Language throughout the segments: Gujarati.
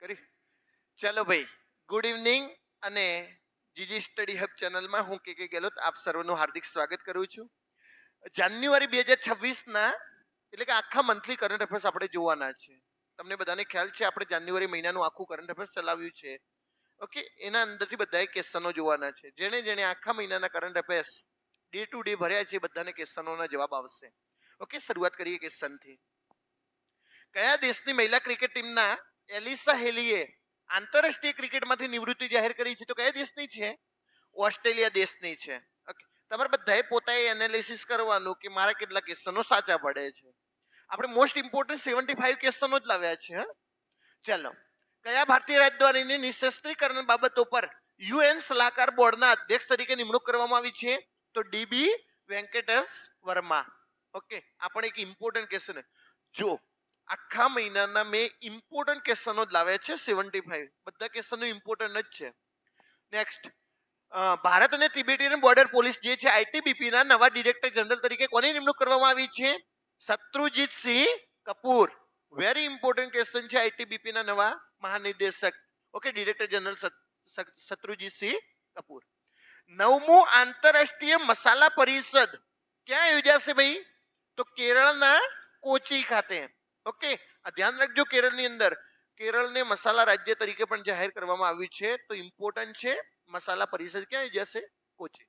કરી ચાલો ભાઈ, ગુડ ઇવનિંગ. અને જીજી સ્ટડી હબ ચેનલમાં હું કે ગેલોત આપ સર્વનું હાર્દિક સ્વાગત કરું છું. જાન્યુઆરી 2026 ના એટલે કે આખા મંથલી કરંટ અફેર્સ આપણે જોવાના છે. તમને બધાને ખ્યાલ છે આપણે જાન્યુઆરી મહિનાનું આખું કરંટ અફેર્સ ચલાવ્યું છે. ઓકે, એના અંદરથી બધાએ ક્વેશ્ચનો જોવાના છે. જેણે જેણે આખા મહિનાના current affairs day to day ભર્યા છે બધાને ક્વેશ્ચનોના જવાબ આવશે. ઓકે, શરૂઆત કરીએ ક્વેશ્ચનથી. કયા દેશની મહિલા ક્રિકેટ ટીમના એલિસા હેલીએ આંતરરાષ્ટ્રીય ક્રિકેટમાંથી નિવૃત્તિ જાહેર કરી છે? તો કયા દેશની છે? ઓસ્ટ્રેલિયા દેશની છે. ઓકે, તમારે બધાએ પોતાએ એનાલિસિસ કરવાનું કે મારા કેટલા ક્વેશ્ચનો સાચા પડે છે. આપણે મોસ્ટ ઇમ્પોર્ટન્ટ 75 ક્વેશ્ચનો જ લાવ્યા છે. ચાલો, કયા ભારતીય રાજદ્વારીની નિઃશસ્ત્રીકરણ બાબતો પર યુએન સલાહકાર બોર્ડના અધ્યક્ષ તરીકે નિમણૂક કરવામાં આવી છે? તો ડીબી વેંકટેશ વર્મા. ઓકે, આ પણ એક ઇમ્પોર્ટન્ટ ક્વેશ્ચન. જો આખા મહિનાના મેં ઇમ્પોર્ટન્ટ ક્વેશ્ચનો જ લાવ્યા છે 75. બધા ક્વેશ્ચનો ઇમ્પોર્ટન્ટ જ છે. નેક્સ્ટ, ભારત અને તિબેટીયન બોર્ડર પોલીસ જે છે આઈટીબીપી ના નવા ડિરેક્ટર જનરલ તરીકે કોની નિમણૂક કરવામાં આવી છે? શત્રુજીતસિંહ કપૂર. વેરી ઇમ્પોર્ટન્ટ ક્વેશ્ચન છે. આઈટીબીપી ના નવા મહાનિર્દેશક, ઓકે, ડિરેક્ટર જનરલ શત્રુજીતસિંહ કપૂર. 9મું આંતરરાષ્ટ્રીય મસાલા પરિષદ ક્યાં યોજાશે ભાઈ? તો કેરળના કોચી ખાતે. ઓકે, આ ધ્યાન રાખજો. કેરળની અંદર કેરળને મસાલા રાજ્ય તરીકે પણ જાહેર કરવામાં આવ્યું છે, તો ઇમ્પોર્ટન્ટ છે. મસાલા પરિષદ ક્યાં યોજાશે? કોચી.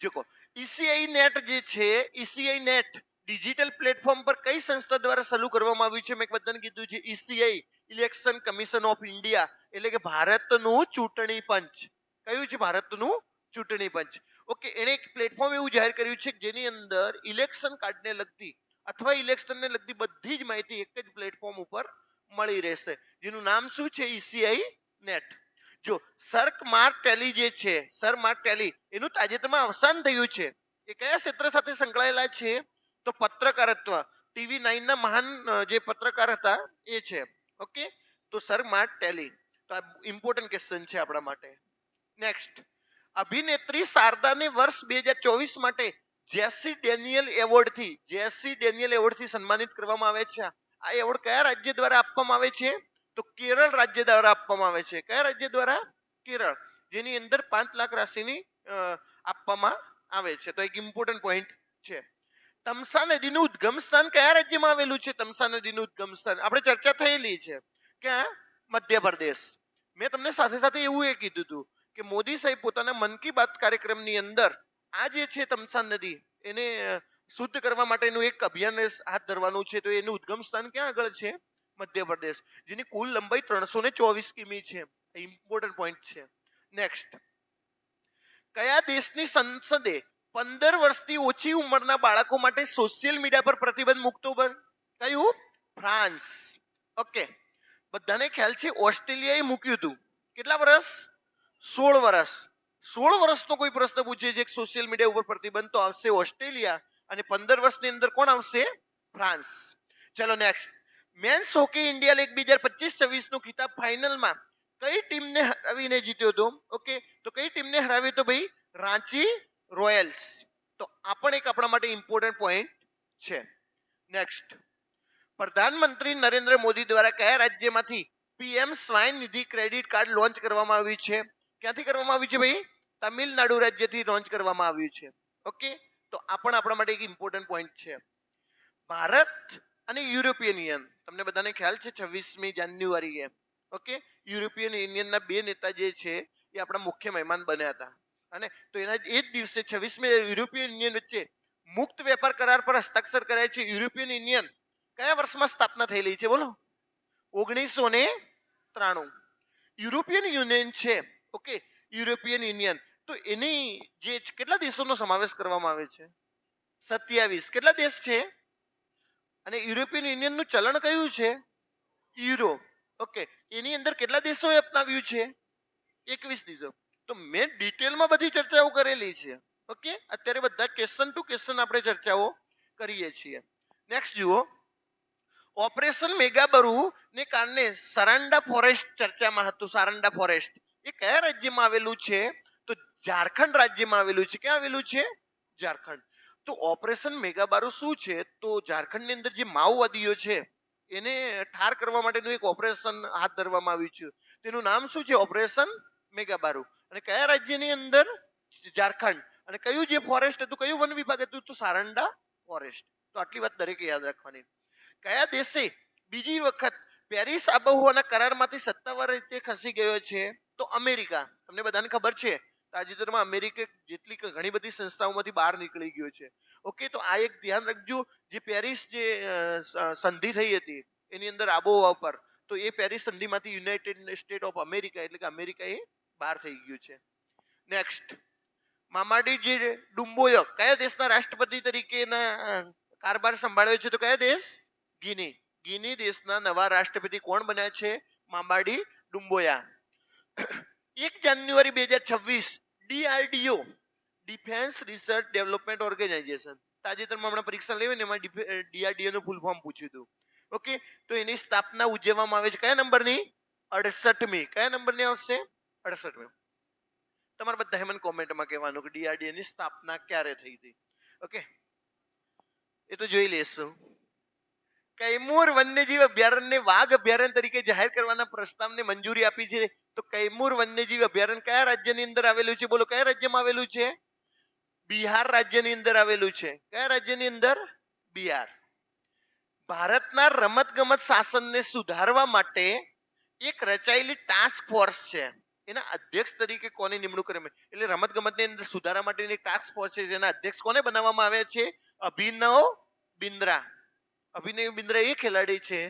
જો ઈસીઆઈ નેટ જે છે, ઈસીઆઈ નેટ ડિજિટલ પ્લેટફોર્મ પર કઈ સંસ્થા દ્વારા શરૂ કરવામાં આવ્યું છે? મેં બધાને કીધું છે ECI election commission of India, એટલે કે ભારતનું ચૂંટણી પંચ. કયું છે? ભારતનું ચૂંટણી પંચ. ઓકે, એને એક પ્લેટફોર્મ એવું જાહેર કર્યું છે જેની અંદર ઇલેક્શન કાર્ડને લગતી અથવા ઇલેક્શનને લગતી બધી જ માહિતી એક જ પ્લેટફોર્મ ઉપર મળી રહેશે, જેનું નામ શું છે? ECI net. જો સર્ક માર્ક ટેલી જે છે, સર માર્ક ટેલી, એનું તાજેતરમાં અવસાન થયું છે. એ કયા ક્ષેત્ર સાથે સંકળાયેલા છે? તો પત્રકારત્વ. ટીવી 9 ના મહાન જે પત્રકાર હતા એ છે. ઓકે, તો સર માર્ક ટેલી. તો આ ઇમ્પોર્ટન્ટ ક્વેશ્ચન છે આપણા માટે. નેક્સ્ટ, અભિનેત્રી શારદાને વર્ષ 2024 માટે જેસી ડેનિયલ એવોર્ડથી સન્માનિત કરવામાં આવે છે. આ એવોર્ડ કયા રાજ્ય દ્વારા આપવામાં આવે છે? તો કેરળ રાજ્ય દ્વારા આપવામાં આવે છે. કયા રાજ્ય દ્વારા? કેરળ. જેની અંદર 5 લાખ રાશિની આપવામાં આવે છે. તો એક ઇમ્પોર્ટન્ટ પોઈન્ટ છે. તમસા નદીનું ઉદ્ગમ સ્થાન કયા રાજ્યમાં આવેલું છે? તમસા નદીનું ઉદ્ગમ સ્થાન આપણે ચર્ચા થયેલી છે. ક્યાં? મધ્યપ્રદેશ. મેં તમને સાથે સાથે એવું એ કીધું હતું કે મોદી સાહેબ પોતાના મન કી બાત કાર્યક્રમની અંદર આ જે છે તમસા નદી એને શુદ્ધ કરવા માટેનું એક અભિયાન હાથ ધરવાનું છે. તો એનું ઉદ્ગમ સ્થાન ક્યાં આગળ છે? મધ્યપ્રદેશ. જેની કુલ લંબાઈ 324 કિમી છે. ઇમ્પોર્ટન્ટ પોઈન્ટ છે. નેક્સ્ટ, કયા દેશની સંસદે 15 વર્ષથી ઓછી ઉંમરના બાળકો માટે સોશિયલ મીડિયા પર પ્રતિબંધ મૂકતો? કયું? ફ્રાન્સ. ઓકે, બધાને ખ્યાલ છે ઓસ્ટ્રેલિયાએ મૂક્યું હતું. કેટલા વર્ષ? 16 વર્ષ. 16 વર્ષનો કોઈ પ્રશ્ન પૂછે છે સોશિયલ મીડિયા ઉપર પ્રતિબંધ, તો આવશે ઓસ્ટ્રેલિયા. અને 15 વર્ષની અંદર કોણ આવશે? ફ્રાન્સ. ચલો next, men's hockey India league 2025-26 નો ખિતાબ ફાઇનલમાં કઈ ટીમને હરાવીને જીત્યો હતો? ઓકે, તો કઈ ટીમને હરાવી તો ભાઈ? રાંચી રોયલ્સ. તો આ પણ એક આપણા માટે ઇમ્પોર્ટન્ટ પોઈન્ટ છે. નેક્સ્ટ, પ્રધાનમંત્રી નરેન્દ્ર મોદી દ્વારા કયા રાજ્યમાંથી પીએમ સ્વાઇન નિધિ ક્રેડિટ કાર્ડ લોન્ચ કરવામાં આવ્યું છે? ક્યાંથી કરવામાં આવ્યું છે ભાઈ? તમિલનાડુ રાજ્યથી લોન્ચ કરવામાં આવ્યું છે. ઓકે, તો આ પણ આપણા માટે એક ઇમ્પોર્ટન્ટ પોઈન્ટ છે. ભારત અને યુરોપિયન યુનિયન, તમને બધાને ખ્યાલ છે 26મી જાન્યુઆરીએ ઓકે યુરોપિયન યુનિયનના બે નેતા જે છે એ આપણા મુખ્ય મહેમાન બન્યા હતા. અને તો એના એ જ દિવસે 26મી યુરોપિયન યુનિયન વચ્ચે મુક્ત વેપાર કરાર પર હસ્તાક્ષર કરાય છે. યુરોપિયન યુનિયન કયા વર્ષમાં સ્થાપના થયેલી છે? બોલો. 1993. યુરોપિયન યુનિયન છે. ઓકે, યુરોપિયન યુનિયન, તો એની જે કેટલા દેશોનો સમાવેશ કરવામાં આવે છે? 27. કેટલા દેશ છે? અને યુરોપિયન યુનિયનનું ચલણ કયું છે? યુરો. ઓકે, એની અંદર કેટલા દેશોએ અપનાવ્યું છે? 21 દેશો. તો મેં ડિટેલમાં બધી ચર્ચાઓ કરેલી છે. ઓકે, અત્યારે બધા ક્વેશ્ચન ટુ ક્વેશ્ચન આપણે ચર્ચાઓ કરીએ છીએ. નેક્સ્ટ જુઓ, ઓપરેશન મેગાબરુ ને કારણે સરાંડા ફોરેસ્ટ ચર્ચામાં હતું. સારંડા ફોરેસ્ટ એ કયા રાજ્યમાં આવેલું છે? તો ઝારખંડ રાજ્યમાં આવેલું છે. ક્યાં આવેલું છે? ઝારખંડ. તો ઓપરેશન મેગાબારુ શું છે? તો ઝારખંડની અંદર જે માઓવાદીઓ છે એને ઠાર કરવા માટેનું એક ઓપરેશન હાથ ધરવામાં આવ્યું છે. તેનું નામ શું છે? ઓપરેશન મેગાબારુ. અને કયા રાજ્યની અંદર? ઝારખંડ. અને કયું જે ફોરેસ્ટ હતું, કયું વન વિભાગ હતું? તો સારંડા ફોરેસ્ટ. તો આટલી વાત દરેકે યાદ રાખવાની. કયા દેશે બીજી વખત પેરિસ આબોહવાના કરારમાંથી સત્તાવાર રીતે ખસી ગયો છે? તો અમેરિકા. તમને બધાને ખબર છે તાજેતરમાં અમેરિકા જેટલી ઘણી બધી સંસ્થાઓમાંથી બહાર નીકળી ગયો છે. ઓકે, તો આ એક ધ્યાન રાખજો. જે પેરિસ જે સંધિ થઈ હતી એની અંદર આબોહવા પર, તો એ પેરિસ સંધિમાંથી યુનાઇટેડ સ્ટેટ ઓફ અમેરિકા એટલે કે અમેરિકા એ બહાર થઈ ગયું છે. નેક્સ્ટ, મામાડી જે ડુમ્બોયક કયા દેશના રાષ્ટ્રપતિ તરીકેના કારભાર સંભાળ્યો છે? તો કયા દેશ? ગિની. ગિની દેશના નવા રાષ્ટ્રપતિ કોણ બન્યા છે? Mamadi Doumbouya. 1 જાન્યુઆરી 2026 DRDO defence research development organisation, તાજેતરમાં હમણાં પરીક્ષા લેવી ને એમાં ડીઆરડીઓ નું ફૂલ ફોર્મ પૂછ્યું હતું. ઓકે, તો એની સ્થાપના ઉજવવામાં આવે છે કયા નંબરની? 68મી. કયા નંબરની આવશે? 68મી. તમારે બધા મને કોમેન્ટમાં કહેવાનું કે ડીઆરડીઓ ની સ્થાપના ક્યારે થઈ હતી. ઓકે, એ તો જોઈ લેશું. કૈમૂર વન્યજીવ અભયારણ્યને વાઘ અભયારણ્ય તરીકે જાહેર કરવાના પ્રસ્તાવને મંજૂરી આપી છે. તો કૈમૂર વન્યજીવ અભયારણ્ય કયા રાજ્યની અંદર આવેલું છે? બોલો, કયા રાજ્યમાં આવેલું છે? બિહાર રાજ્યની અંદર આવેલું છે. કયા રાજ્યની અંદર? બિહાર. ભારતના રમતગમત શાસનને સુધારવા માટે એક રચાયેલી ટાસ્ક ફોર્સ છે. એના અધ્યક્ષ તરીકે કોની નિમણૂક કરવામાં? એટલે રમતગમતની અંદર સુધારા માટેની ટાસ્ક ફોર્સ છે, જેના અધ્યક્ષ કોને બનાવવામાં આવ્યા છે? અભિનવ બિંદ્રા. અભિનવ બિંદ્રા એ ખેલાડી છે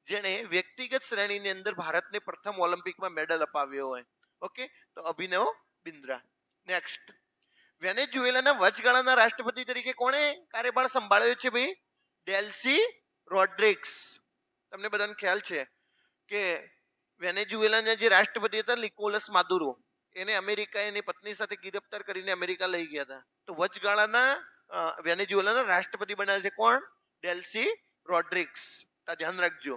જેણે વ્યક્તિગત શ્રેણીની અંદર ભારતને પ્રથમ ઓલિમ્પિકમાં મેડલ અપાવ્યો હોય. ઓકે, તો અભિનવ બિંદ્રા. નેક્સ્ટ, વેનેઝુએલાના વચગાળાના રાષ્ટ્રપતિ તરીકે કોણે કાર્યભાર સંભાળ્યો છે ભાઈ? ડેલ્સી રોડ્રિગ્સ. તમને બધાને ખ્યાલ છે કે વેનેઝુએલાના જે રાષ્ટ્રપતિ હતા નિકોલસ માદુરો, એને અમેરિકા એની પત્ની સાથે ગિરફ્તાર કરીને અમેરિકા લઈ ગયા હતા. તો વચગાળાના વેનેઝુએલાના રાષ્ટ્રપતિ બન્યા છે કોણ? ડેલ્સી રોડ્રિગ્સ. ધ્યાન રાખજો.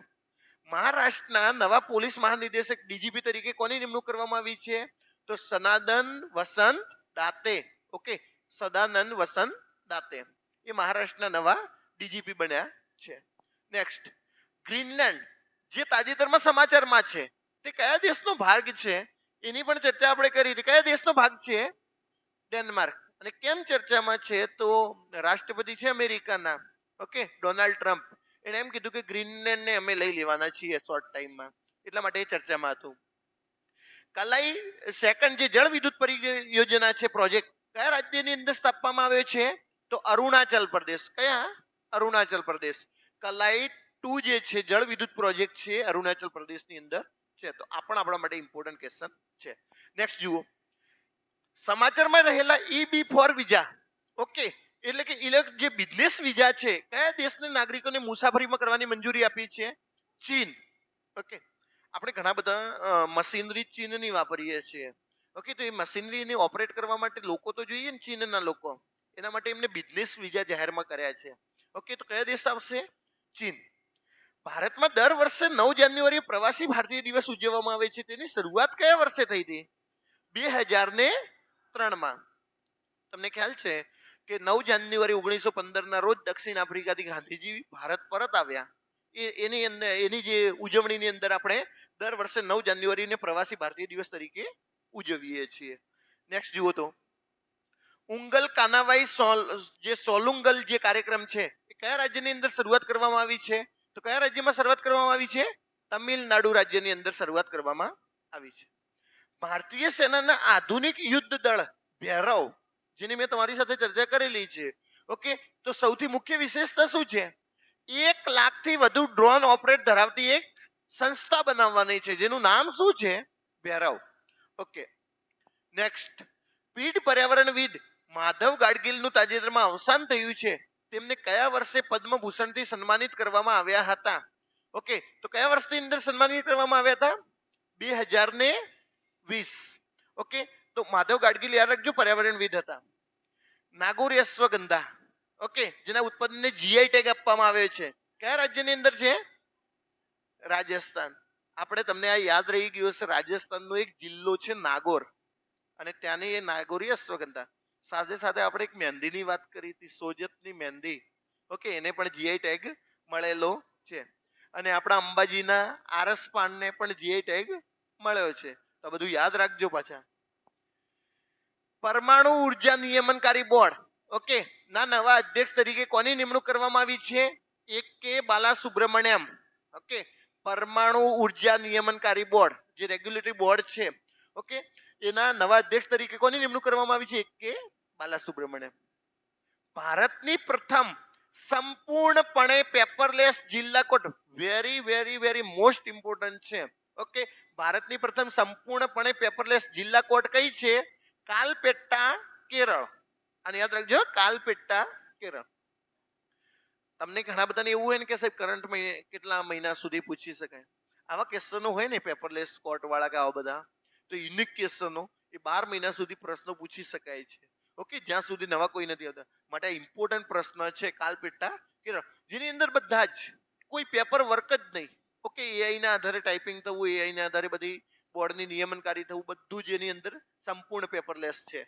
મહારાષ્ટ્રના નવા પોલીસ મહાનિદેશક ડીજીપી તરીકે કોની નિમણૂક કરવામાં આવી છે? તો સદાનંદ વસંત દાતે. ઓકે, સદાનંદ વસંત દાતે એ મહારાષ્ટ્રના નવા ડીજીપી બન્યા છે. નેક્સ્ટ, ગ્રીનલેન્ડ જે તાજેતરમાં સમાચારમાં છે તે કયા દેશનો ભાગ છે? એની પણ ચર્ચા આપણે કરી હતી. કયા દેશનો ભાગ છે? ડેનમાર્ક. અને કેમ ચર્ચામાં છે? તો રાષ્ટ્રપતિ છે અમેરિકાના, ઓકે, ડોનાલ્ડ ટ્રમ્પ. એણે એમ કીધું કે ગ્રીનલેન્ડને અમે લઈ લેવાના છીએ શોર્ટ ટાઈમમાં, એટલા માટે એ ચર્ચામાં હતું. કલાઈ સેકન્ડ જે જળ વિદ્યુત પરિયોજના છે પ્રોજેક્ટ, કયા રાજ્યની અંદર સ્થાપવામાં આવ્યો છે? તો અરુણાચલ પ્રદેશ. કયા? અરુણાચલ પ્રદેશ. કલાઈ 2 જે છે જળ વિદ્યુત પ્રોજેક્ટ છે અરુણાચલ પ્રદેશની અંદર છે. તો આ પણ આપણા માટે ઇમ્પોર્ટન્ટ ક્વેશ્ચન છે. નેક્સ્ટ જુઓ, સમાચારમાં રહેલા EB4 વિઝા. ઓકે, એટલે કે જે બિઝનેસ વિઝા છે કયા દેશના નાગરિકોને મુસાફરીમાં કરવાની મંજૂરી આપી છે? ચીન. ઓકે, આપણે ઘણા બધા મશીનરી ચીનની વાપરીએ છીએ. ઓકે, તો એ મશીનરીને ઓપરેટ કરવા માટે લોકો તો જોઈએ ને, ચીનના લોકો. એના માટે એમને બિઝનેસ વિઝા જાહેરમાં કર્યા છે. ઓકે, તો કયા દેશ આવશે? ચીન. ભારતમાં દર વર્ષે 9 જાન્યુઆરી પ્રવાસી ભારતીય દિવસ ઉજવવામાં આવે છે. તેની શરૂઆત કયા વર્ષે થઈ હતી? 2003માં. તમને ખ્યાલ છે કે 9 જાન્યુઆરી 1915ના રોજ દક્ષિણ આફ્રિકાથી ગાંધીજી ભારત પરત આવ્યા. એની અંદર એની જે ઉજવણીની અંદર આપણે દર વર્ષે 9 જાન્યુઆરીને પ્રવાસી ભારતીય દિવસ તરીકે ઉજવીએ છીએ. નેક્સ્ટ જુઓ તો ઉંગલ કાનાવાઈ જે સોલુંગલ જે કાર્યક્રમ છે એ કયા રાજ્યની અંદર શરૂઆત કરવામાં આવી છે? તો કયા રાજ્યમાં શરૂઆત કરવામાં આવી છે? તમિલનાડુ રાજ્યની અંદર શરૂઆત કરવામાં આવી છે. ભારતીય સેનાના આધુનિક યુદ્ધ દળ ભૈરવ, જેની મેં તમારી સાથે ચર્ચા કરેલી છે. ઓકે, તો સૌથી મુખ્ય વિશેષતા શું છે? 1 લાખથી વધુ ડ્રોન ઓપરેટ ધરાવતી એક સંસ્થા બનાવવાની છે, જેનું નામ શું છે? ભૈરવ. ઓકે, નેક્સ્ટ, પીઢ પર્યાવરણવિદ માધવ ગાડગીલનું તાજેતરમાં અવસાન થયું છે. તેમને કયા વર્ષે પદ્મભૂષણથી સન્માનિત કરવામાં આવ્યા હતા? ઓકે, તો કયા વર્ષની અંદર સન્માનિત કરવામાં આવ્યા હતા? 2020. ઓકે, તો માધવ ગાડગીલ યાદ રાખજો, પર્યાવરણવિદ હતા. નાગોરી અશ્વગંધા, ઓકે, જેના ઉત્પાદનને જીઆઈ ટેગ આપવામાં આવ્યો છે, કયા રાજ્યની અંદર છે? રાજસ્થાન. આપણે તમને આ યાદ રહી ગયું હશે, રાજસ્થાનનો એક જિલ્લો છે નાગોર, અને ત્યાંની એ નાગોરી અશ્વગંધા. સાથે સાથે આપણે એક મહેંદીની વાત કરી હતી, સોજતની મહેંદી. ઓકે, એને પણ જીઆઈ ટેગ મળેલો છે. અને આપણા અંબાજીના આરસ પાનને પણ જીઆઈ ટેગ મળ્યો છે. તો આ બધું યાદ રાખજો પાછા. પરમાણુ ઉર્જા નિયમનકારી બોર્ડ, ઓકે, ના નવા અધ્યક્ષ તરીકે કોની નિમણૂક કરવામાં આવી છે? એક કે બાલાસુબ્રમણ્યમ. ઓકે, પરમાણુ ઉર્જા નિયમનકારી બોર્ડ જે રેગ્યુલેટરી બોર્ડ છે, ઓકે, એના નવા અધ્યક્ષ તરીકે કોની નિમણૂક કરવામાં આવી છે? એક કે બાલાસુબ્રમણ્યમ. ભારતની પ્રથમ સંપૂર્ણપણે પેપરલેસ જિલ્લા court, very very very most important છે. ઓકે, ભારતની પ્રથમ સંપૂર્ણપણે પેપરલેસ જિલ્લા કોર્ટ કઈ છે? કાલપેટ્ટા, કેરળ. અને યાદ રાખજો, કાલપેટ્ટા, કેરળ. તમને ઘણા બધાને એવું હોય ને કે સાહેબ કરંટ કેટલા મહિના સુધી પૂછી શકાય, આવા ક્વેશ્ચનો હોય ને પેપરલેસ કોર્ટ વાળા કે આવા બધા, તો યુનિક ક્વેશ્ચનો એ 12 મહિના સુધી પ્રશ્નો પૂછી શકાય છે. ઓકે, જ્યાં સુધી નવા કોઈ નથી આવતા. માટે ઇમ્પોર્ટન્ટ પ્રશ્ન છે કાલપેટ્ટા, કેરળ, જેની અંદર બધા જ કોઈ પેપર વર્ક જ નહીં. ઓકે, એઆઈ ના આધારે ટાઈપિંગ થવું, એઆઈ ના આધારે બધી બોર્ડની નિયમનકારી થવું, બધું જ એની અંદર સંપૂર્ણ પેપરલેસ છે.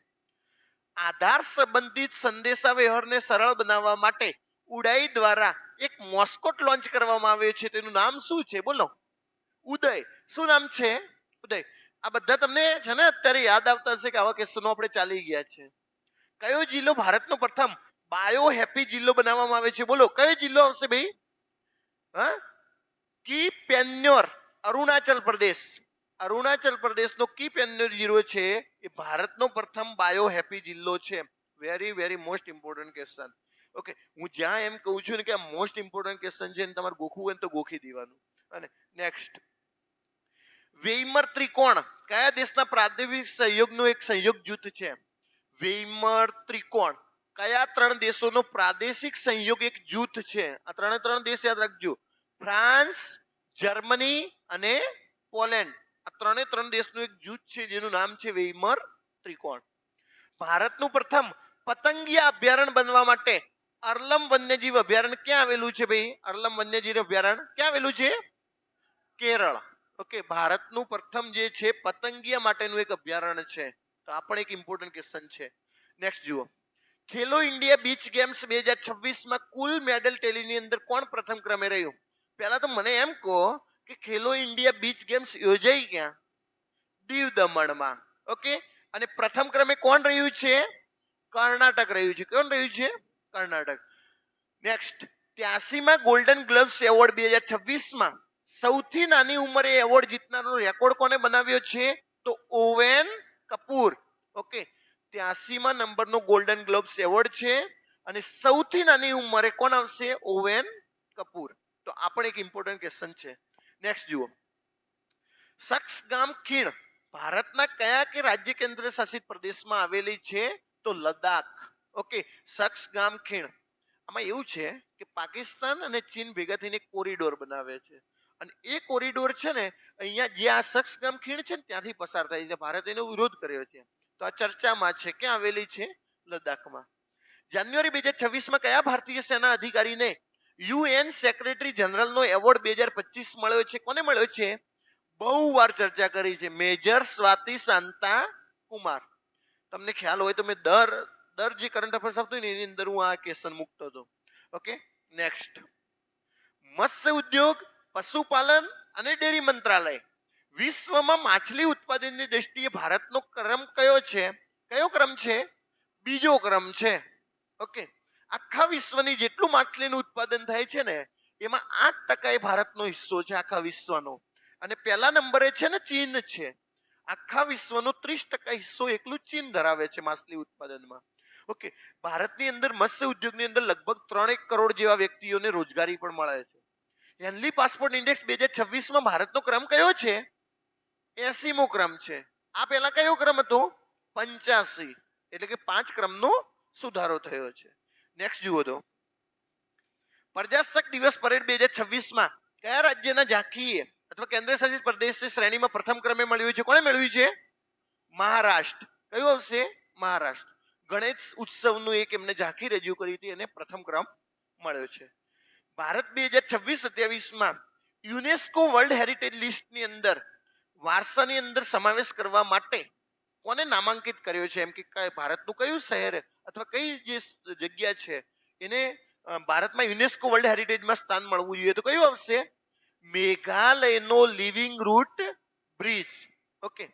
આધાર સંબંધિત સંદેશા વ્યવહારને સરળ બનાવવા માટે ઉડાઈ દ્વારા એક મોસ્કોટ લોન્ચ કરવામાં આવ્યો છે. તેનું નામ શું છે? બોલો. ઉદય. શું નામ છે? ઉદય. આ બધા તમને છે ને અત્યારે યાદ આવતા હશે કે આવા ક્વેશ્ચનો આપણે ચાલી ગયા છે. કયો જિલ્લો ભારતનો પ્રથમ બાયો હેપી જિલ્લો બનાવવામાં આવે છે? બોલો, કયો જિલ્લો આવશે ભાઈ? હા, કી પેન્યોર, અરુણાચલ પ્રદેશ. અરુણાચલ પ્રદેશનો કી પેન્યોર જિલ્લો છે એ ભારતનો પ્રથમ બાયો હેપી જિલ્લો છે. Very very most important question. Okay, હું જ્યાં એમ કહું છું ને કે આ મોસ્ટ ઇમ્પોર્ટન્ટ ક્વેશ્ચન છે ને તમારે ગોખવું હોય તો ગોખી દેવાનું. અને નેક્સ્ટ, વેઇમર ત્રિકોણ કયા દેશના પ્રાદેશિક સહયોગનું એક સંયોગ જૂથ છે? વેઇમર ત્રિકોણ કયા 3 દેશોનો પ્રાદેશિક સંયોગ એક જૂથ છે? આ ત્રણ દેશ યાદ રાખજો, ફ્રાન્સ, જર્મની અને પોલેન્ડ. આ 3 દેશનું એક જૂથ છે જેનું નામ છે વેઇમર ત્રિકોણ. ભારતનું પ્રથમ પતંગિયા અભયારણ્ય બનવા માટે અરલમ વન્યજીવ અભયારણ્ય ક્યાં આવેલું છે ભાઈ? અરલમ વન્યજીવ અભયારણ્ય ક્યાં આવેલું છે? કેરળ. ઓકે, ભારતનું પ્રથમ જે છે પતંગિયા માટેનું એક અભયારણ્ય છે. તો આ પણ એક ઇમ્પોર્ટન્ટ ક્વેશ્ચન છે. નેક્સ્ટ જુઓ, ખેલો ઇન્ડિયા બીચ ગેમ્સ 2026 માં કુલ મેડલ ટેલીની અંદર કોણ પ્રથમ ક્રમે રહ્યું? પહેલા તો મને એમ કહો કે ખેલો ઇન્ડિયા બીચ ગેમ્સ યોજાઈ ક્યાં? દીવ દમણમાં. ઓકે, અને પ્રથમ ક્રમે કોણ રહ્યું છે? કર્ણાટક રહ્યું છે. કોણ રહ્યું છે? કર્ણાટક. નેક્સ્ટ, 83માં ગોલ્ડન ગ્લવ્સ એવોર્ડ 2026 માં સૌથી નાની ઉંમરે એવોર્ડ જીતનારનો રેકોર્ડ કોને બનાવ્યો છે? તો ઓવેન કપૂર. ઓકે, 83માં નંબરનો ગોલ્ડન ગ્લોબ્સ એવોર્ડ છે અને સૌથી નાની ઉંમરે કોણ આવશે? ઓવેન કપૂર. તો આ પણ એક ઇમ્પોર્ટન્ટ ક્વેશ્ચન છે. નેક્સ્ટ જુઓ, સક્સગામ ખીણ ભારતના કયા કે રાજ્ય કેન્દ્ર શાસિત પ્રદેશમાં આવેલી છે? તો લદ્દાખ. ઓકે, સક્સગામ ખીણ. આમાં એવું છે કે પાકિસ્તાન અને ચીન ભેગા થઈને એક કોરિડોર બનાવે છે અને એ કોરિડોર છે ને અહીંયા જે આ સક્સગામ ખીણ છે ને ત્યાંથી પસાર થાય છે. ભારતે એનો વિરોધ કર્યો છે. તો આ ચર્ચામાં છે. ક્યાં આવેલી છે? લદ્દાખમાં. જાન્યુઆરી 2026 માં કયા ભારતીય સેના અધિકારીને યુએન સેક્રેટરી જનરલનો એવોર્ડ 2025 મળ્યો છે? કોને મળ્યો છે? બહુ વાર ચર્ચા કરી છે, મેજર સ્વાતિ શાંતા કુમાર. તમને ખ્યાલ હોય તો મેં દર જે કરંટ અફેર્સ આવતો હોય ને એની અંદર હું આ ક્વેશ્ચન મૂકતો હતો. ઓકે, નેક્સ્ટ, મત્સ્ય ઉદ્યોગ, પશુપાલન અને ડેરી મંત્રાલય વિશ્વમાં માછલી ઉત્પાદનની દ્રષ્ટિએ ભારતનો ક્રમ કયો છે? કયો ક્રમ છે? બીજો ક્રમ છે. ઓકે, આખા વિશ્વની જેટલું માછલીનું ઉત્પાદન થાય છે ને એમાં 8% ભારતનો હિસ્સો છે આખા વિશ્વનો. અને પહેલા નંબરે છે ને ચીન છે. આખા વિશ્વનો 30% હિસ્સો એકલું ચીન ધરાવે છે માછલી ઉત્પાદનમાં. ઓકે, ભારતની અંદર મત્સ્ય ઉદ્યોગની અંદર લગભગ 3 કરોડ જેવા વ્યક્તિઓને રોજગારી પણ મળે છે. હેનલી પાસપોર્ટ ઇન્ડેક્સ 2026 માં ભારતનો ક્રમ કયો છે? 80મો ક્રમ છે. આ પહેલા કયો ક્રમ હતો? 85. એટલે કે 5 ક્રમનો સુધારો થયો છે. નેક્સ્ટ જુઓ તો, પ્રજાસત્તાક દિવસ પરેડ 2026 માં કયા રાજ્યના ઝાંખીએ અથવા કેન્દ્ર શાસિત પ્રદેશ શ્રેણીમાં પ્રથમ ક્રમે મળ્યું છે? કોણે મેળવ્યું છે? મહારાષ્ટ્ર. કયું આવશે? મહારાષ્ટ્ર. ગણેશ ઉત્સવનું એક એમને ઝાંખી રજૂ કરી હતી અને પ્રથમ ક્રમ મળ્યો છે. ભારત 2026-27 માં યુનેસ્કો વર્લ્ડ હેરિટેજ લિસ્ટની અંદર વારસાની અંદર સમાવેશ કરવા માટે કોને નામાંકિત કર્યો છે? એમ કે ભારતનું કયું શહેર અથવા કઈ જે જગ્યા છે એને ભારતમાં યુનેસ્કો વર્લ્ડ હેરિટેજમાં સ્થાન મળવું જોઈએ? તો કયું આવશે? મેઘાલયનો લિવિંગ રૂટ બ્રિજ. ઓકે,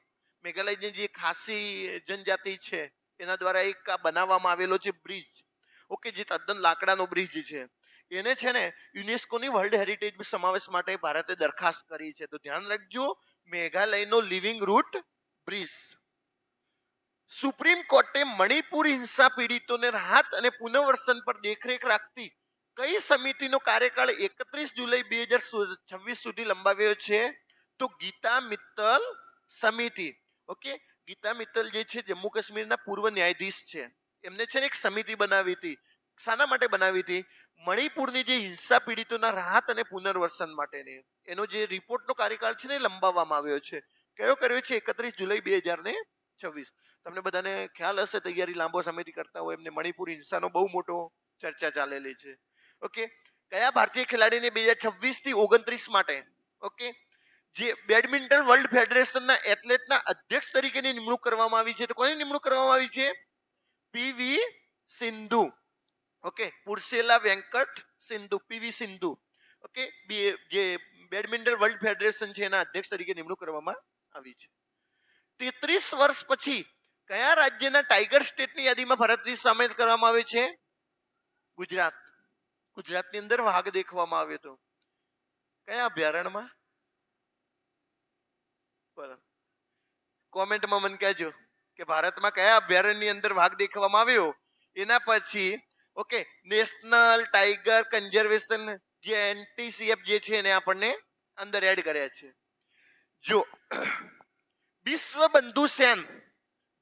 મેઘાલયની જે ખાસી જનજાતિ છે એના દ્વારા એક આ બનાવવામાં આવેલો છે બ્રિજ. ઓકે, જે તદ્દન લાકડાનો બ્રિજ છે એને છે ને યુનેસ્કોની વર્લ્ડ હેરિટેજ સમાવેશ માટે ભારતે દરખાસ્ત કરી છે. તો ધ્યાન રાખજો, મેઘાલયનો લિવિંગ રૂટ બ્રિજ. સુપ્રીમ કોર્ટે મણિપુર હિંસા પીડિતોને રાહત અને પુનર્વસન પર દેખરેખ રાખતી કઈ સમિતિનો કાર્યકાળ 31 જુલાઈ 2026 સુધી લંબાવ્યો છે? તો ગીતા મિત્તલ સમિતિ. ઓકે, ગીતા મિત્તલ જે છે જમ્મુ કાશ્મીરના પૂર્વ ન્યાયાધીશ છે. એમને છે ને એક સમિતિ બનાવી હતી. શાના માટે બનાવી હતી? મણિપુરની જે હિંસા પીડિતોના રાહત અને પુનર્વસન માટેની. એનો જે રિપોર્ટનો કાર્યકાળ છે ને લંબાવવામાં આવ્યો છે. કયો કર્યો છે? 31 જુલાઈ 2026. તમને બધાને ખ્યાલ હશે, તૈયારી લાંબો સમયથી કરતા હોય એમને મણિપુર હિંસાનો બહુ મોટો ચર્ચા ચાલેલી છે. ઓકે, કયા ભારતીય ખેલાડીને 2026 થી 29 માટે ઓકે જે બેડમિન્ટન વર્લ્ડ ફેડરેશનના એથ્લેટના અધ્યક્ષ તરીકેની નિમણૂક કરવામાં આવી છે? તો કોની નિમણૂક કરવામાં આવી છે? PV Sindhu. Okay, Pusarla Venkata Sindhu, PV Sindhu. Okay, જે બેડમિન્ટન વર્લ્ડ ફેડરેશન છે એના અધ્યક્ષ તરીકે નિમણૂક કરવામાં આવી છે. 33 વર્ષ પછી કયા રાજ્યના ટાઈગર સ્ટેટની યાદીમાં ભારતની સામેલ કરવામાં આવે છે? ગુજરાત. ગુજરાતની અંદર વાઘ દેખવામાં આવ્યો હતો. કયા અભયારણ્યમાં? કોમેન્ટમાં મને કહેજો કે ભારતમાં કયા અભયારણ્યની અંદર વાઘ દેખવામાં આવ્યો. એના પછી ઓકે, નેશનલ ટાઈગર કન્ઝર્વેશન જે એનટીસીએફ જે છે એને આપણને અંદર એડ કર્યા છે. જો વિશ્વ બંધુ સેન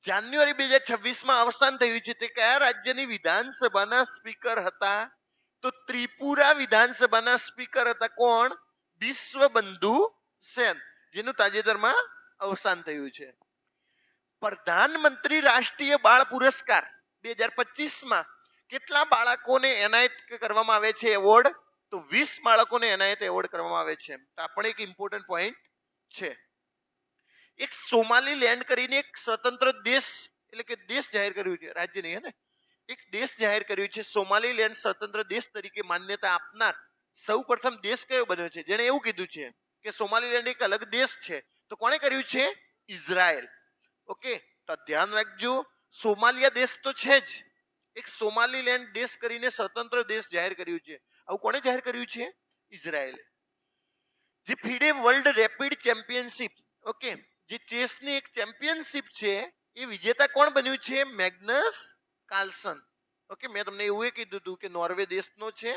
જાન્યુઆરી 2026 અવસાન થયું છે તે કયા રાજ્યની વિધાનસભાના સ્પીકર હતા? તો ત્રિપુરા વિધાનસભાના સ્પીકર હતા. કોણ? વિશ્વ બંધુ સેન, જેનું તાજેતરમાં અવસાન થયું છે. પ્રધાનમંત્રી રાષ્ટ્રીય બાળ પુરસ્કાર 2025 કેટલા બાળકોને એનાયત કરવામાં આવે છે એવોર્ડ? તો 20 બાળકોને એનાયત એવોર્ડ કરવામાં આવે છે. તો આ પણ એક ઇમ્પોર્ટન્ટ પોઈન્ટ છે. એક સોમાલીલેન્ડ કરીને એક સ્વતંત્ર દેશ, એટલે કે દેશ જાહેર કર્યું છે, રાજ્ય નહીં ને, એક દેશ જાહેર કર્યું છે. સોમાલીલેન્ડ સ્વતંત્ર દેશ તરીકે માન્યતા આપનાર સૌ પ્રથમ દેશ કયો બન્યો છે જેને એવું કીધું છે કે સોમાલીલેન્ડ એક અલગ દેશ છે? તો કોણે કર્યું છે? ઇઝરાયલ. ઓકે, તો ધ્યાન રાખજો, સોમાલિયા દેશ તો છે જ, એક સોમાલીલેન્ડ દેશ કરીને સ્વતંત્ર દેશ જાહેર કર્યું છે. આવું કોણે જાહેર કર્યું છે? ઇઝરાયલે. જે FIDE world rapid championship, okay, જે ચેસની એક ચેમ્પિયનશિપ છે એ વિજેતા કોણ બન્યું છે? મેગ્નસ કાર્લસન. ઓકે, મેં તમને એવું કીધું હતું કે નોર્વે દેશનો છે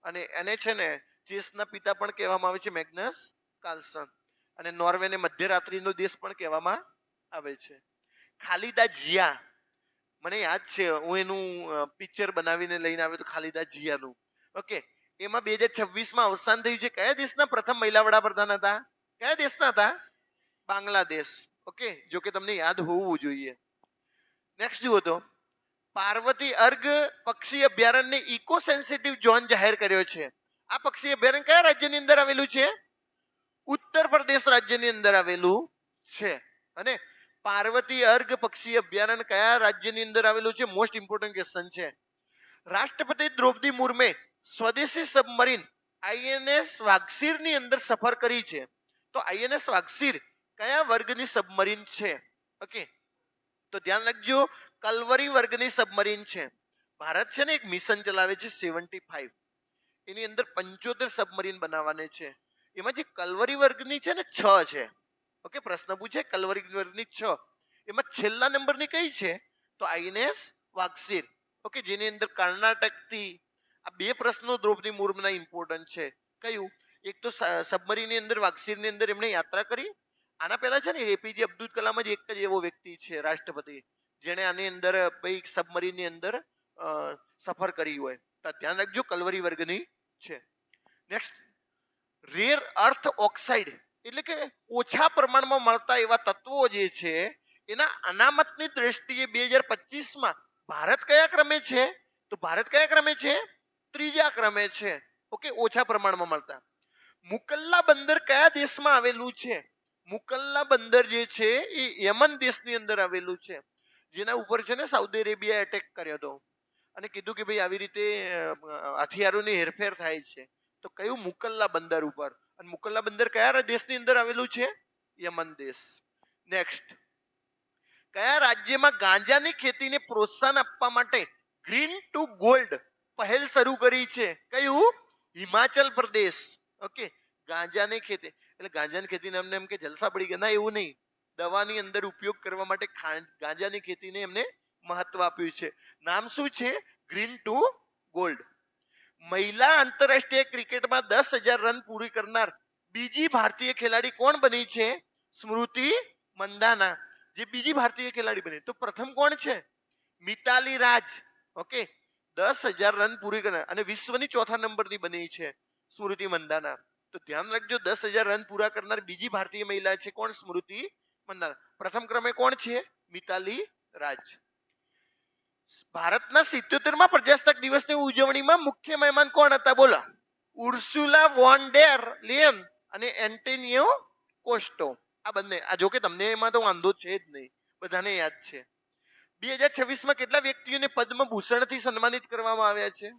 અને એને છે ને ચેસના પિતા પણ કહેવામાં આવે છે, મેગ્નસ કાર્લસન. અને નોર્વેને મધ્યરાત્રિનો દેશ પણ કહેવામાં આવે છે. ખાલિદા જિયા, મને યાદ છે હું એનું પિક્ચર બનાવીને લઈને આવ્યો તો ખાલિદા જિયાનું. ઓકે, એમાં 2026 અવસાન થયું છે. કયા દેશના પ્રથમ મહિલા વડાપ્રધાન હતા? કયા દેશના હતા? બાંગ્લાદેશ. ઓકે, જો કે તમને યાદ હોવું જોઈએ. નેક્સ્ટ જુઓ તો પાર્વતી અર્ગ પક્ષી અભયારણ્યને ઇકો સેન્સિટિવ ઝોન જાહેર કર્યો છે. આ પક્ષી અભયારણ્ય કયા રાજ્યની અંદર આવેલું છે? ઉત્તર પ્રદેશ રાજ્યની અંદર આવેલું છે. અને પાર્વતી અર્ગ પક્ષી અભયારણ્ય કયા રાજ્યની અંદર આવેલું છે? મોસ્ટ ઇમ્પોર્ટન્ટ ક્વેશ્ચન છે. રાષ્ટ્રપતિ દ્રૌપદી મુર્મુએ સ્વદેશી સબમરીન આઈએનએસ વાગસીરની અંદર સફર કરી છે. તો આઈએનએસ વાગસીર કયા વર્ગની સબમરીન છે? ઓકે, તો ધ્યાન રાખજો, કલવરી વર્ગની સબમરીન છે. ભારત છે ને એક મિશન ચલાવે છે 75, એની અંદર 75 સબમરીન બનાવવાની છે. એમાં જે કલવરી વર્ગની છે ને 6 છે. ઓકે, પ્રશ્ન પૂછે કલવરી વર્ગની 6, એમાં છેલ્લા નંબરની કઈ છે? તો આઈએનએસ વાગસીર. ઓકે, જેની અંદર કર્ણાટકથી આ બે પ્રશ્નો દ્રૌપદી મુર્મુના ઇમ્પોર્ટન્ટ છે. કયું? એક તો સબમરીનની અંદર વાગસીરની અંદર એમણે યાત્રા કરી. આના પહેલા છે ને એપીજે અબ્દુલ કલામ જ એક જ એવો વ્યક્તિ છે રાષ્ટ્રપતિ જેણે આની અંદર ભાઈ સબમરીનની અંદર સફર કરી હોય. તો ધ્યાન રાખજો, કલવરી વર્ગની છે. નેક્સ્ટ, રેર અર્થ ઓક્સાઇડ એટલે કે ઓછા પ્રમાણમાં મળતા એવા તત્વો જે છે એના અનામતની દ્રષ્ટિએ 2025 ભારત કયા ક્રમે છે? તો ભારત કયા ક્રમે છે? ત્રીજા ક્રમે છે. ઓકે, ઓછા પ્રમાણમાં મળતા. મુકલ્લા બંદર કયા દેશમાં આવેલું છે? મુકલ્લા બંદર જે છે એ યમન દેશની અંદર આવેલું છે, જેના ઉપર છે ને સાઉદી અરેબિયા એટેક કર્યો હતો અને કીધું કે ભાઈ આવી રીતે હથિયારોની હેરફેર થાય છે. તો કયું? મુકલ્લા બંદર ઉપર. અને મુકલ્લા બંદર કયા દેશની અંદર આવેલું છે? યમન દેશ. નેક્સ્ટ, કયા રાજ્યમાં ગાંજાની ખેતીને પ્રોત્સાહન આપવા માટે ગ્રીન ટુ ગોલ્ડ પહેલ શરૂ કરી છે? કયું? હિમાચલ પ્રદેશ. ઓકે, ગાંજાની ખેતી એટલે ગાંજાની ખેતીને એમને એમ કે જલસા પડી ગયા, ના એવું નહીં. દવાની અંદર ઉપયોગ કરવા માટે ગાંજાની ખેતીને એમને મહત્વ આપ્યું છે. નામ શું છે? Green to gold. મહિલા આંતરરાષ્ટ્રીય ક્રિકેટમાં 10,000 રન પૂરી કરનાર બીજી ભારતીય ખેલાડી કોણ બની છે? સ્મૃતિ મંદાના જે બીજી ભારતીય ખેલાડી બની. તો પ્રથમ કોણ છે? મિતાલી રાજ. ઓકે, 10,000 રન પૂરી કરનાર અને વિશ્વની ચોથા નંબરની બની છે સ્મૃતિ મંદાના. તો ધ્યાન રાખજો, 10,000 રન પૂરા કરનાર બીજી ભારતીય મહિલા છે કોણ? સ્મૃતિ મંદાના. પ્રથમ ક્રમે કોણ છે? મિતાલી રાજ. ભારતના 77મા પ્રજાસત્તાક દિવસની ઉજવણીમાં મુખ્ય મહેમાન કોણ હતા? બોલો. ઉર્સુલા વોન ડેર લિયન અને એન્ટોનિયો કોસ્ટો. આ બંને. આ જો કે તમને એમાં તો વાંધો છે જ નહીં, બધાને યાદ છે. 2026માં કેટલા વ્યક્તિઓને પદ્મભૂષણથી સન્માનિત કરવામાં આવ્યા છે?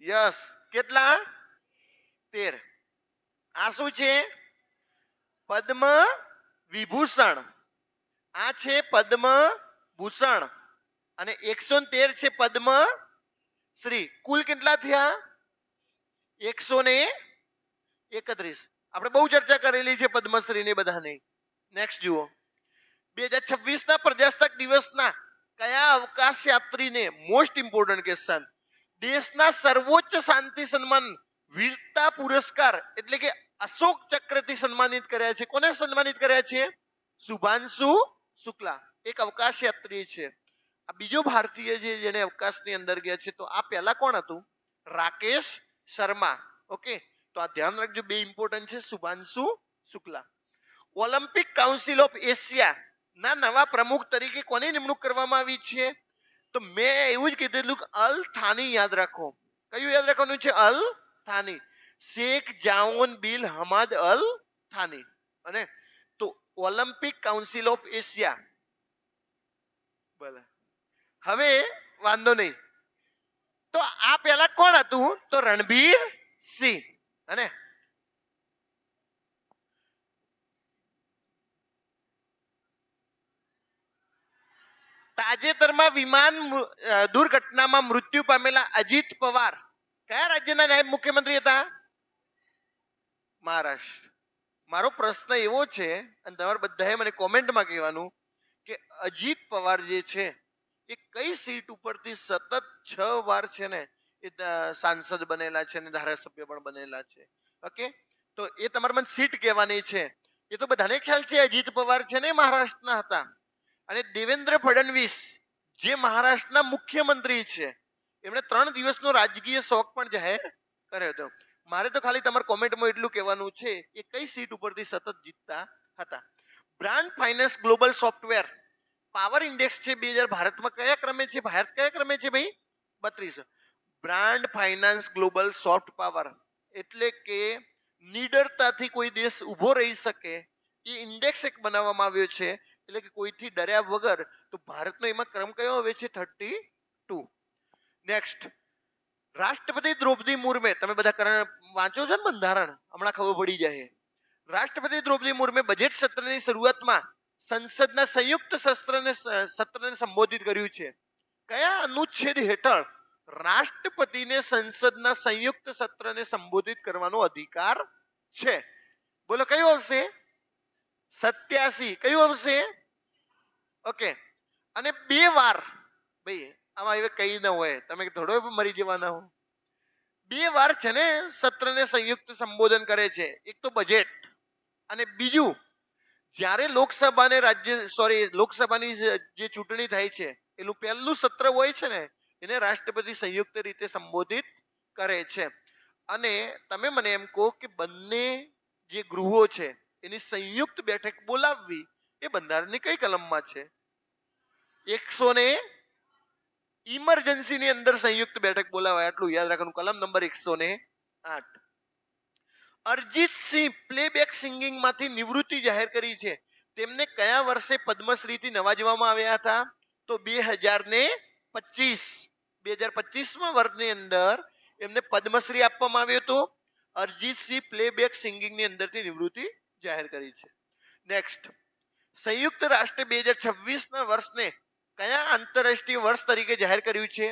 યસ, કેટલા? 13. આ શું છે? પદ્મ વિભૂષણ. આ છે પદ્મ ભૂષણ અને 113 છે પદ્મ શ્રી. કુલ કેટલા થયા? 131. આપણે બહુ ચર્ચા કરેલી છે પદ્મશ્રી ને બધાની. નેક્સ્ટ જુઓ, 2026ના પ્રજાસત્તાક દિવસના કયા અવકાશ યાત્રીને, મોસ્ટ ઇમ્પોર્ટન્ટ ક્વેશ્ચન, દેશના સર્વોચ્ચ શાંતિ સન્માન વીરતા પુરસ્કાર એટલે કે અશોક ચક્રથી સન્માનિત કર્યા છે? કોને સન્માનિત કર્યા છે? શુભાંશુ શુક્લા, એક અવકાશ યાત્રી છે. આ બીજો ભારતીય છે જેને અવકાશની અંદર ગયા છે. તો આ પહેલા કોણ હતું? રાકેશ શર્મા. ઓકે, તો આ ધ્યાન રાખજો, બે ઇમ્પોર્ટન્ટ છે, Shubhanshu Shukla. Olympic council of Asia ના નવા પ્રમુખ તરીકે કોની નિમણૂક કરવામાં આવી છે? તો મેં એવું જ કીધેલું, અલ થાની યાદ રાખો. કયું યાદ રાખવાનું છે? અલ થાની. શેખ જાઓન બિન હમાદ અલ થાની. અને તો ઓલિમ્પિક કાઉન્સિલ ઓફ એશિયા. ભલે, હવે વાંધો નહીં. તો આ પહેલા કોણ હતું? તો રણબીર સિંહ. અને તાજેતરમાં વિમાન દુર્ઘટનામાં મૃત્યુ પામેલા અજીત પવાર કયા રાજ્યના નાયબ મુખ્યમંત્રી હતા? મહારાષ્ટ્ર. મારો પ્રશ્ન એવો છે, અને તમારે બધાએ મને કોમેન્ટમાં કહેવાનું કે અજીત પવાર જે છે એ કઈ સીટ ઉપરથી સતત 6 વાર છે ને એ સાંસદ બનેલા છે અને ધારાસભ્ય પણ બનેલા છે? ઓકે, તો એ તમારે મને સીટ કહેવાની છે. એ તો બધાને ખ્યાલ છે અજીત પવાર છે ને મહારાષ્ટ્રના હતા. અને દેવેન્દ્ર ફડણવીસ જે મહારાષ્ટ્રના મુખ્યમંત્રી છે, એમણે 3 દિવસનો રાજકીય શોક પણ જાહેર કર્યો હતો. મારે તો ખાલી તમારા કોમેન્ટમાં એટલું કહેવાનું છે કે કઈ સીટ ઉપરથી સતત જીતતા હતા. Brand finance global software power index છે 2000 ભારતમાં કયા ક્રમે છે? ભારત કયા ક્રમે છે ભાઈ? 32. Brand finance global soft power એટલે કે નીડરતાથી કોઈ દેશ ઊભો રહી શકે એ ઇન્ડેક્સ એક બનાવવામાં આવ્યો છે. એટલે કે કોઈથી ડર્યા વગર. તો ભારતનો એમાં ક્રમ કયો આવે છે? 32. નેક્સ્ટ, રાષ્ટ્રપતિ દ્રૌપદી મુર્મુ. તમે બધા વાંચો છો ને બંધારણ, હમણાં ખબર પડી જાય. રાષ્ટ્રપતિ દ્રૌપદી મુર્મુ બજેટ સત્રની શરૂઆતમાં સંસદના સંયુક્ત સત્રને સંબોધિત કર્યું છે. કયા અનુચ્છેદ હેઠળ રાષ્ટ્રપતિને સંસદના સંયુક્ત સત્રને સંબોધિત કરવાનો અધિકાર છે? બોલો, કયું આવશે? 87. કયું આવશે? ઓકે, અને 2 વાર ભાઈ આમાં હવે કઈ ન હોય, તમે થોડો મરી જવાના હો. 2 વાર છે ને સત્રને સંયુક્ત સંબોધન કરે છે. એક તો બજેટ અને બીજું જ્યારે લોકસભાની જે ચૂંટણી થાય છે એનું પહેલું સત્ર હોય છે ને એને રાષ્ટ્રપતિ સંયુક્ત રીતે સંબોધિત કરે છે. અને તમે મને એમ કહો કે બંને જે ગૃહો છે એની સંયુક્ત બેઠક બોલાવવી એ બંધારણની કઈ કલમમાં છે? 100 ઇમરજન્સીની અંદર સંયુક્ત બેઠક બોલાવાય, આટલું યાદ રાખવાનું. કલમ નંબર 108. અરિજીત સિંહ પ્લેબેક સિંગિંગમાંથી નિવૃત્તિ જાહેર કરી છે. તેમને કયા વર્ષે પદ્મશ્રીથી નવાજવામાં આવ્યા હતા? તો 2025. 2025માં વર્ષની અંદર એમને પદ્મશ્રી આપવામાં આવ્યો હતો. અરિજીતસિંહ પ્લેબેક સિંગિંગની અંદરથી નિવૃત્તિ જાહેર કરી છે. નેક્સ્ટ, સંયુક્ત રાષ્ટ્રે 2026ના વર્ષને કયા આંતરરાષ્ટ્રીય વર્ષ તરીકે જાહેર કર્યું છે?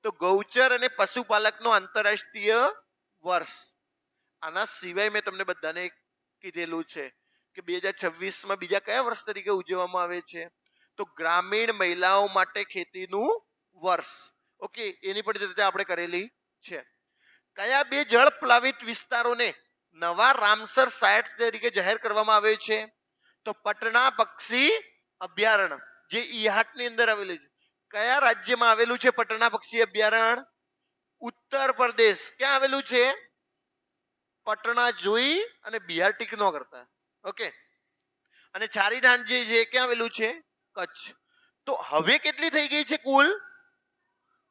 તો ગૌચર અને પશુપાલકનો આંતરરાષ્ટ્રીય વર્ષ. આના સિવાય મેં તમને બધાને કીધેલું છે કે 2026માં બીજા કયા વર્ષ તરીકે ઉજવવામાં આવે છે? તો ગ્રામીણ મહિલાઓ માટે ખેતીનું વર્ષ. ઓકે, એની પણ ચર્ચા આપણે કરેલી છે. કયા બે જળ પ્લાવિત વિસ્તારોને નવા રામસર સાઇટ તરીકે જાહેર કરવામાં આવે છે? તો પટના પક્ષી અભયારણ્ય, જે ઈહાટની અંદર આવેલું છે. કયા રાજ્યમાં આવેલું છે પટના પક્ષી અભયારણ્ય? ઉત્તર પ્રદેશ. ક્યાં આવેલું છે? પટના જોઈ અને બિહાર ટીક ન કરતા. ઓકે, અને ચારીધામ જે છે ક્યાં આવેલું છે? કચ્છ. તો હવે કેટલી થઈ ગઈ છે કુલ?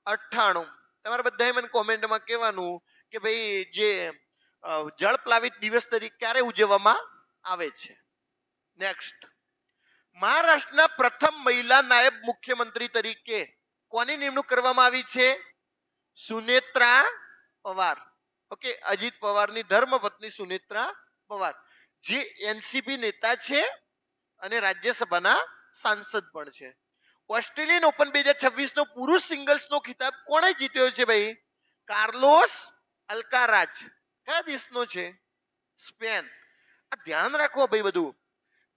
98. તમારે બધાએ મને કોમેન્ટમાં કહેવાનું કે ભાઈ જે જળ પ્લાવિત દિવસ તરીકે ક્યારે ઉજવવામાં આવે છે. નેક્સ્ટ, મહારાષ્ટ્રના પ્રથમ મહિલા નાયબ મુખ્યમંત્રી તરીકે કોની નિમણૂક કરવામાં આવી છે? સુનેત્રા પવાર. ઓકે, અજીત પવારની ધર્મપત્ની સુનેત્રા પવાર, જે એનસીપી નેતા છે અને રાજ્યસભાના સાંસદ પણ છે. ઓસ્ટ્રેલિયન ઓપન 2026 નો પુરુષ સિંગલ્સનો ખિતાબ કોણે જીત્યો છે ભાઈ? કાર્લોસ અલ્કારાજ. કયા દેશનો છે? સ્પેન. આ ધ્યાન રાખો ભાઈ બધું.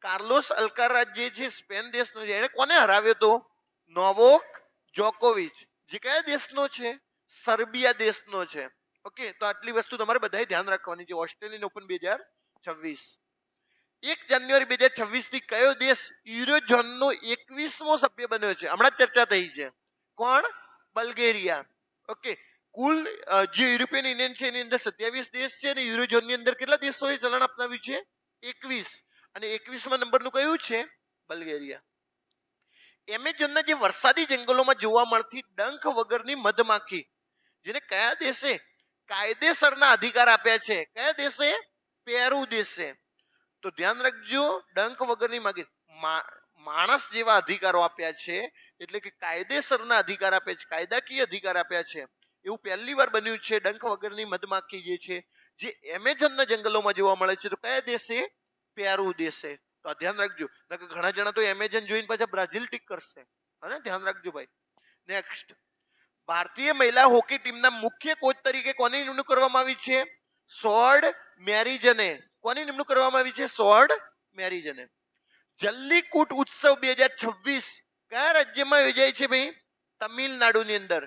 કાર્લોસ અલ્કારાજ જે છે સ્પેન દેશનો છે. એને કોને હરાવ્યો તો? નોવોક જોકોવિચ, જે કયા દેશનો છે? સર્બિયા દેશનો છે. ઓકે, તો આટલી વસ્તુ તમારે બધાએ ધ્યાન રાખવાની છે. Australian open 2026. 1 જાન્યુઆરી 2026 થી કયો દેશ યુરોઝોનનો 21મો સભ્ય બન્યો છે? હમણાં જ ચર્ચા થઈ છે. કોણ? બલ્ગેરિયા. ઓકે, કુલ જે યુરોપિયન યુનિયન છે એની અંદર 27 દેશ છે અને યુરોઝોનની અંદર કેટલા દેશોએ ચલણ અપનાવ્યું છે? 21. અને 21મા નંબરનું કયું છે? બલ્ગેરિયા. એમેઝોનના જે વરસાદી જંગલોમાં જોવા મળતી ડંખ વગરની મધમાખી, જેને કયા દેશે કાયદેસરના અધિકાર આપ્યા છે? કયા દેશે? પેરુ દેશે. તો ધ્યાન રાખજો, ડંખ વગરની માગી માણસ જેવા અધિકારો આપ્યા છે, એટલે કે કાયદેસરના અધિકાર આપ્યા છે, કાયદાકીય અધિકાર આપ્યા છે. એવું પહેલી વાર બન્યું છે. ડંખ વગરની મધમાખી જે છે જે એમેઝોનના જંગલોમાં જોવા મળે છે, તો કયા દેશે? પેરુ દેશે. તો આ ધ્યાન રાખજો. ઘણા જણા તો એમેઝોન જોઈને પાછા બ્રાઝિલ ટીક કરશે. અને ધ્યાન રાખજો ભાઈ. નેક્સ્ટ, ભારતીય મહિલા હોકી ટીમના મુખ્ય કોચ તરીકે કોની નિમણૂક કરવામાં આવી છે? સોર્ડ મેરીજને. કોની નિમણૂક કરવામાં આવી છે? સોર્ડ મેરીજને. જલ્લીકૂટ ઉત્સવ 2026 કયા રાજ્યમાં યોજાય છે ભાઈ? તમિલનાડુની અંદર.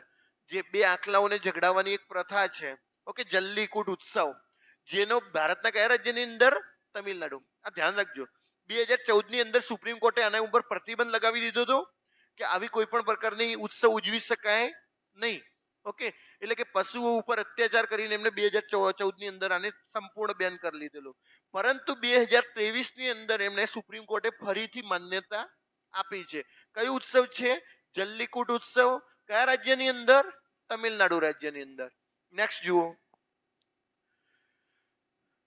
જે બે આંખલાઓને ઝઘડાવવાની એક પ્રથા છે. ઓકે, જલ્લીકૂટ ઉત્સવ, જેનો ભારતના કયા રાજ્યની અંદર? તમિલનાડુ. આ ધ્યાન રાખજો. 2014ની અંદર સુપ્રીમ કોર્ટે આના ઉપર પ્રતિબંધ લગાવી દીધો હતો કે આવી કોઈ પણ પ્રકારની ઉત્સવ ઉજવી શકાય નહીં. ઓકે, એટલે કે પશુઓ ઉપર અત્યાચાર કરીને એમને 2014ની અંદર આને સંપૂર્ણ બેન કરી લીધેલું. પરંતુ 2023ની અંદર એમણે સુપ્રીમ કોર્ટે ફરીથી માન્યતા આપી છે. કયો ઉત્સવ છે? જલ્લીકૂટ ઉત્સવ. કયા રાજ્યની અંદર? તમિલનાડુ રાજ્યની અંદર. નેક્સ્ટ જુઓ,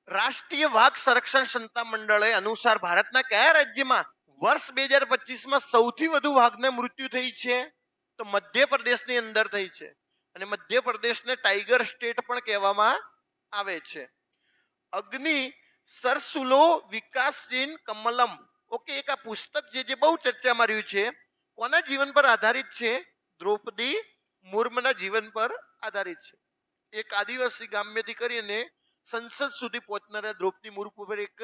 રાષ્ટ્રીય વાઘ સંરક્ષણ સંસ્થા મંડળે અનુસાર ભારતના કયા રાજ્યમાં વર્ષ 2025માં સૌથી વધુ વાઘને મૃત્યુ થઈ છે? તો મધ્યપ્રદેશની અંદર થઈ છે. અને મધ્યપ્રદેશને ટાઈગર સ્ટેટ પણ કહેવામાં આવે છે. અગ્નિ સરસુલો વિકાસચીન કમલમ. ઓકે, એક આ પુસ્તક જે બહુ ચર્ચામાં રહ્યું છે, કોના જીવન પર આધારિત છે? દ્રૌપદી મુર્મુના જીવન પર આધારિત છે. એક આદિવાસી ગામ્યથી કરીને સંસદ સુધી પહોંચનારા દ્રૌપદી મુર્મુ પર એક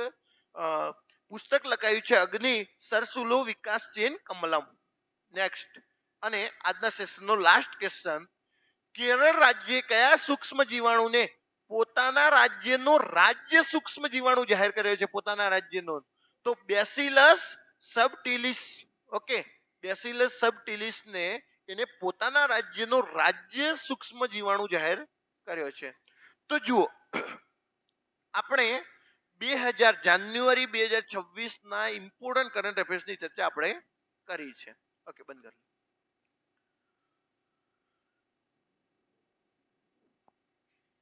પુસ્તક લખાયું છે, અગ્નિ સરસુલો વિકાસચીન કમલમ. નેક્સ્ટ, અને આજના સેશનનો લાસ્ટ ક્વેશ્ચન, કેરળ રાજ્ય કયા સૂક્ષ્મ જીવાણુને પોતાના રાજ્યનો રાજ્ય સૂક્ષ્મ જીવાણુ જાહેર કર્યો છે? પોતાના રાજ્યનો. તો બેસિલસ સબટિલિસ. ઓકે, બેસિલસ સબટિલિસ ને એને પોતાના રાજ્યનો રાજ્ય સૂક્ષ્મ જીવાણુ જાહેર કર્યો છે. તો જુઓ, આપણે જાન્યુઆરી 2026ના ઇમ્પોર્ટન્ટ કરંટ અફેર્સની ચર્ચા આપણે કરી છે. ઓકે, બંધ કરો.